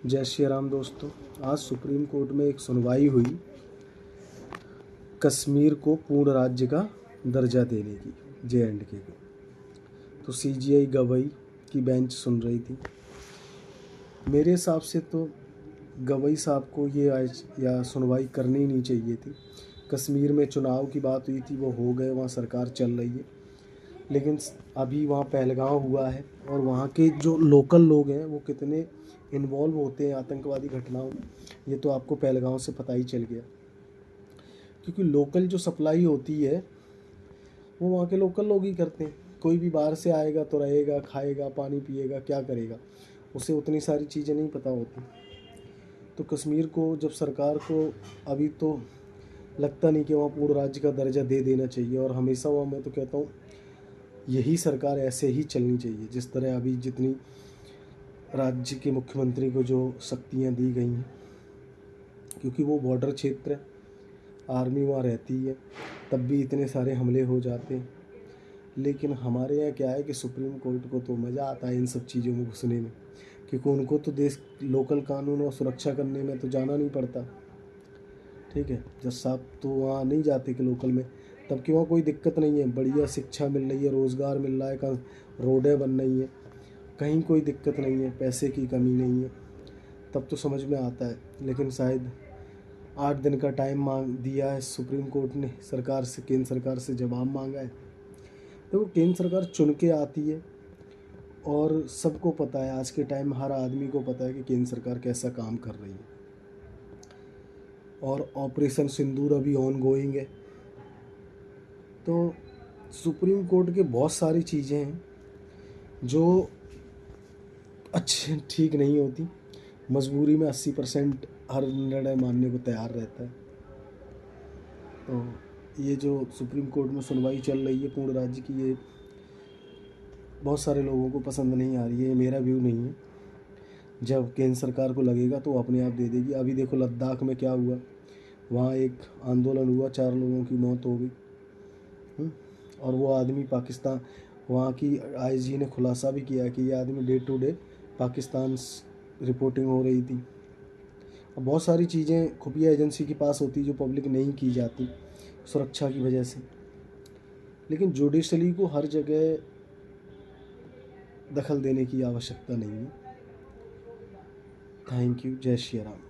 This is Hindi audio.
जय श्री राम दोस्तों। आज सुप्रीम कोर्ट में एक सुनवाई हुई कश्मीर को पूर्ण राज्य का दर्जा देने की, JNK को। तो CGI गवई की बेंच सुन रही थी। मेरे हिसाब से तो गवई साहब को ये आज या सुनवाई करनी नहीं चाहिए थी। कश्मीर में चुनाव की बात हुई थी, वो हो गए, वहाँ सरकार चल रही है, लेकिन अभी वहाँ पहलगांव हुआ है और वहाँ के जो लोकल लोग हैं वो कितने इन्वॉल्व होते हैं आतंकवादी घटनाओं में, ये तो आपको पहलगांव से पता ही चल गया। क्योंकि लोकल जो सप्लाई होती है वो वहाँ के लोकल लोग ही करते हैं। कोई भी बाहर से आएगा तो रहेगा, खाएगा, पानी पिएगा, क्या करेगा, उसे उतनी सारी चीज़ें नहीं पता होती। तो कश्मीर को जब सरकार को अभी तो लगता नहीं कि वहाँ पूर्ण राज्य का दर्जा दे देना चाहिए, और हमेशा वहाँ मैं तो कहता हूँ यही सरकार ऐसे ही चलनी चाहिए जिस तरह अभी जितनी राज्य के मुख्यमंत्री को जो शक्तियाँ दी गई हैं, क्योंकि वो बॉर्डर क्षेत्र है, आर्मी वहाँ रहती है, तब भी इतने सारे हमले हो जाते हैं। लेकिन हमारे यहाँ क्या है कि सुप्रीम कोर्ट को तो मज़ा आता है इन सब चीज़ों में घुसने में, क्योंकि उनको तो देश लोकल कानून और सुरक्षा करने में तो जाना नहीं पड़ता। ठीक है, जज साहब तो वहाँ नहीं जाते कि लोकल में, तब कि वहाँ कोई दिक्कत नहीं है, बढ़िया शिक्षा मिल रही है, रोज़गार मिल रहा है, रोडें बन रही हैं, कहीं कोई दिक्कत नहीं है, पैसे की कमी नहीं है, तब तो समझ में आता है। लेकिन शायद 8 दिन का टाइम मांग दिया है सुप्रीम कोर्ट ने सरकार से, केंद्र सरकार से जवाब मांगा है। तो केंद्र सरकार चुन के आती है और सबको पता है, आज के टाइम हर आदमी को पता है कि केंद्र सरकार कैसा काम कर रही है। और ऑपरेशन सिंदूर अभी ऑन गोइंग है। तो सुप्रीम कोर्ट के बहुत सारी चीज़ें हैं जो अच्छे ठीक नहीं होती। मजबूरी में 80% हर निर्णय मानने को तैयार रहता है। तो ये जो सुप्रीम कोर्ट में सुनवाई चल रही है पूर्ण राज्य की, ये बहुत सारे लोगों को पसंद नहीं आ रही है, ये मेरा व्यू नहीं है। जब केंद्र सरकार को लगेगा तो वो अपने आप दे देगी। अभी देखो लद्दाख में क्या हुआ, वहाँ एक आंदोलन हुआ, 4 लोगों की मौत हो गई। और वो आदमी पाकिस्तान, वहाँ की IG ने खुलासा भी किया कि ये आदमी day to day Pakistan reporting हो रही थी। अब बहुत सारी चीज़ें खुफिया एजेंसी के पास होती जो पब्लिक नहीं की जाती सुरक्षा की वजह से। लेकिन जुडिशरी को हर जगह दखल देने की आवश्यकता नहीं है। Thank you. जय श्री राम।